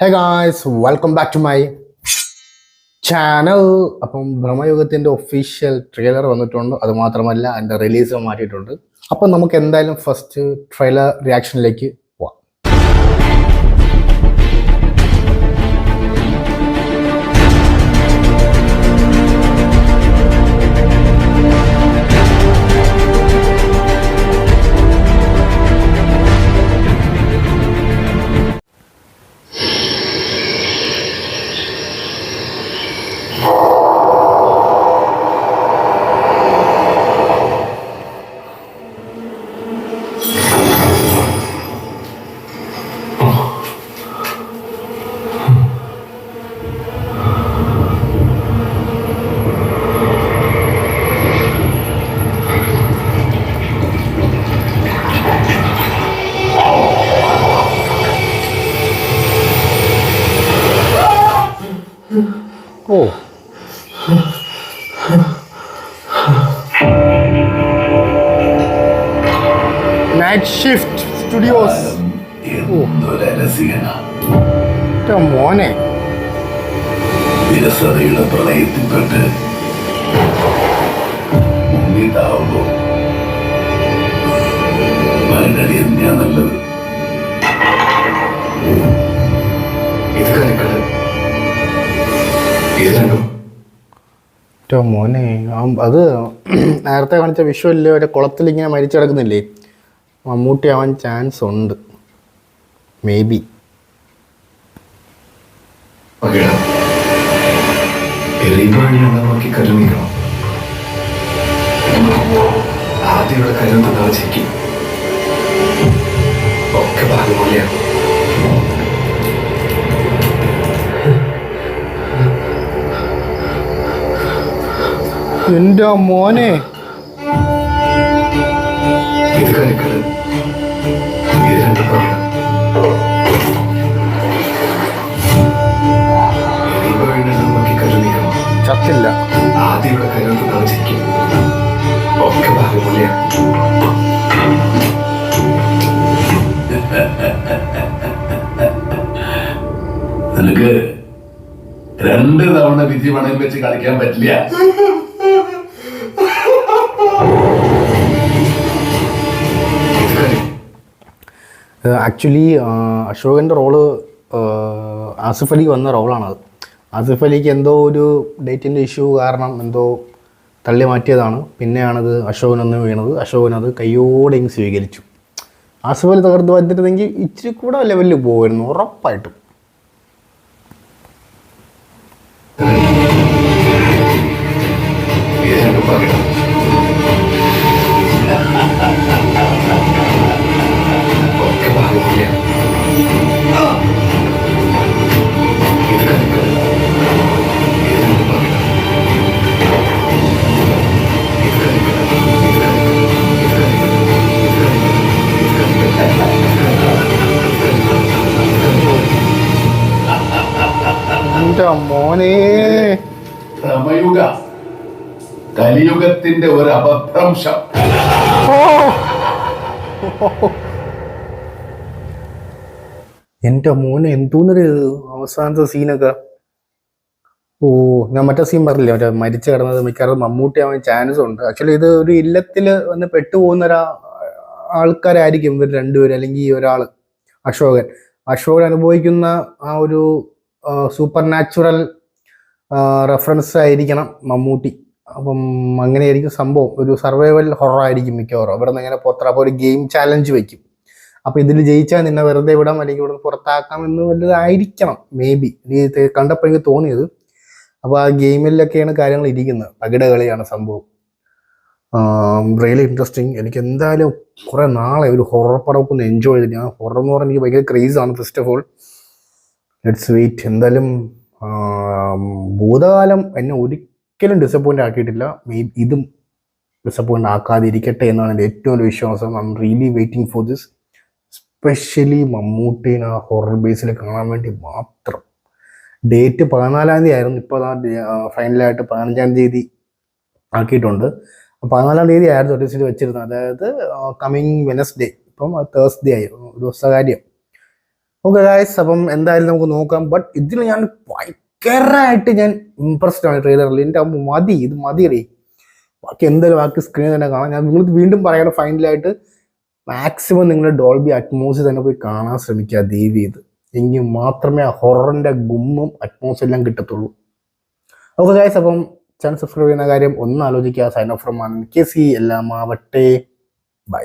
Hey guys welcome back to my channel. അപ്പം ഭ്രമയുഗത്തിൻ്റെ official trailer വന്നിട്ടുണ്ട്. അതുമാത്രമല്ല അതിൻ്റെ റിലീസ് മാറ്റിയിട്ടുണ്ട്. അപ്പം നമുക്ക് എന്തായാലും ഫസ്റ്റ് ട്രെയിലർ റിയാക്ഷനിലേക്ക് പോവാം. ഓ നൈറ്റ് ഷിഫ്റ്റ് സ്റ്റുഡിയോസ്. മോനെ വിരസതയുടെ പ്രളയത്തിൽപ്പെട്ട് മുങ്ങിട്ടാവുമ്പോ മരണടി തന്നെയാ നല്ലത്. ഇത് കളിക്കള് ഇത് രണ്ടും മോനെ അത് നേരത്തെ കാണിച്ച വിഷ്വലില് ഒരു കുളത്തിൽ ഇങ്ങനെ മരിച്ചു കിടക്കുന്നില്ലേ, മമ്മൂട്ടി ആവാൻ ചാൻസ് ഉണ്ട്. മേ ബി നോക്കി കരുതിക്കണം. ആദ്യയുടെ കരുത്ത് തവച്ചിരിക്കും ഒക്കെ ഭാഗമൂല്യാണ്. എൻ്റെ മോനെ ഇത് കളിക്കള് ഇത് രണ്ടും പറയണം. നോക്കി കരുതിക്കണം. ചത്തില്ല. ആദ്യയുടെ കരുത്ത് തവച്ചിരിക്കും ഒക്കെ ഭാഗമൂല്യാണ്. നിനക്ക് 2 തവണ വിധി പണയം വെച്ച് കളിക്കാൻ പറ്റില്ല. ആക്ച്വലി അശോകൻ്റെ റോള് ആസിഫ് അലിക്ക് വന്ന റോളാണത്. ആസിഫ് അലിക്ക് എന്തോ ഒരു ഡേറ്റിൻ്റെ ഇഷ്യൂ കാരണം എന്തോ തള്ളി മാറ്റിയതാണ്. പിന്നെയാണത് അശോകനൊന്ന് വീണത്. അശോകനത് കയ്യോടെ ഇങ്ങ് സ്വീകരിച്ചു. ആസിഫ് അലി തകർത്ത് വന്നിരുന്നെങ്കിൽ ഇച്ചിരി കൂടെ ലെവലിൽ പോകുമായിരുന്നു ഉറപ്പായിട്ടും. മോനെ ഭ്രമയുഗ കലിയുഗത്തിന്റെ ഒരു അപഭ്രംശം. എൻ്റെ മോനെ എന്തോന്നൊരു അവസാനത്തെ സീനൊക്കെ. ഓ, ഞാൻ മറ്റേ സീൻ പറഞ്ഞില്ലേ, മറ്റേ മരിച്ചു കിടന്നത് മിക്കവാറും മമ്മൂട്ടി ആവാൻ ചാൻസ് ഉണ്ട്. ആക്ച്വലി ഇത് ഒരു ഇല്ലത്തിൽ വന്ന് പെട്ടുപോകുന്ന ആൾക്കാരായിരിക്കും ഇവർ രണ്ടുപേരും, അല്ലെങ്കിൽ ഈ ഒരാൾ അശോകൻ അനുഭവിക്കുന്ന ആ ഒരു സൂപ്പർ നാച്ചുറൽ റെഫറൻസ് ആയിരിക്കണം മമ്മൂട്ടി. അപ്പം അങ്ങനെയായിരിക്കും സംഭവം. ഒരു സർവൈവൽ ഹൊറർ ആയിരിക്കും മിക്കവാറും. ഇവിടെ നിന്ന് ഇങ്ങനെ അപ്പോൾ ഒരു ഗെയിം ചാലഞ്ച് വയ്ക്കും. അപ്പോൾ ഇതിൽ ജയിച്ചാൽ നിന്നെ വെറുതെ വിടാം അല്ലെങ്കിൽ ഇവിടെ നിന്ന് പുറത്താക്കാം എന്ന് വല്ലതായിരിക്കണം മേ ബി. എനിക്ക് കണ്ടപ്പോൾ എനിക്ക് തോന്നിയത്. അപ്പോൾ ആ ഗെയിമിലൊക്കെയാണ് കാര്യങ്ങൾ ഇരിക്കുന്നത്. പകിട കളിയാണ് സംഭവം. Really interesting. എനിക്ക് എന്തായാലും കുറേ നാളെ ഒരു ഹൊറർ പടമൊക്കെ ഒന്ന് എൻജോയ് ചെയ്തിട്ട്. ഞാൻ ഹൊറർ എന്ന് പറഞ്ഞാൽ എനിക്ക് ഭയങ്കര ക്രേസാണ്. First of all let's wait. എന്തായാലും ഭൂതകാലം എന്നെ ഒരിക്കലും ഡിസപ്പോയിൻ്റ് ആക്കിയിട്ടില്ല. ഇതും ഡിസപ്പോയിൻ്റ് ആക്കാതിരിക്കട്ടെ എന്നാണ് എൻ്റെ ഏറ്റവും വലിയ വിശ്വാസം. I am really waiting for this. Specially മമ്മൂട്ടീനെ ആ ഹൊറർ ബേസിൽ കാണാൻ വേണ്ടി മാത്രം. ഡേറ്റ് 14-ാം തീയതി ആയിരുന്നു. ഇപ്പോൾ ഫൈനലായിട്ട് 15-ാം തീയതി ആക്കിയിട്ടുണ്ട്. 14-ാം തീയതി ആയിരുന്നു നോട്ടീസിൽ വെച്ചിരുന്നത്. അതായത് കമ്മിങ് വെനസ്ഡേ. ഇപ്പം തേഴ്സ്ഡേ ആയി. ഒരു ദിവസ കാര്യം. ഓക്കെ ഗായ്സ്, അപ്പം എന്തായാലും നമുക്ക് നോക്കാം. ബട്ട് ഇതിൽ ഞാൻ ഭയങ്കരമായിട്ട് ഞാൻ ഇംപ്രസ്ഡ് ആണ് ട്രെയിലറിൽ. എൻ്റെ മതി, ഇത് മതിയേ. ബാക്കി എന്തായാലും ബാക്കി സ്ക്രീനിൽ തന്നെ കാണാം. ഞാൻ നിങ്ങൾക്ക് വീണ്ടും പറയണം, ഫൈനലായിട്ട് മാക്സിമം നിങ്ങൾ ഡോൾബി അറ്റ്മോസിൽ തന്നെ പോയി കാണാൻ ശ്രമിക്കുക ദയവ് ചെയ്ത്. എങ്കിൽ മാത്രമേ ആ ഹൊററിൻ്റെ ഗുമ്മും അറ്റ്മോസും എല്ലാം കിട്ടത്തുള്ളൂ. ഓക്കെ ഗായ്സ്, അപ്പം ചാനൽ സബ്സ്ക്രൈബ് ചെയ്യുന്ന കാര്യം ഒന്ന് ആലോചിക്കുക. സൈൻ ഓഫ് ഫ്രം KC എല്ലാം ആവട്ടെ. ബൈ.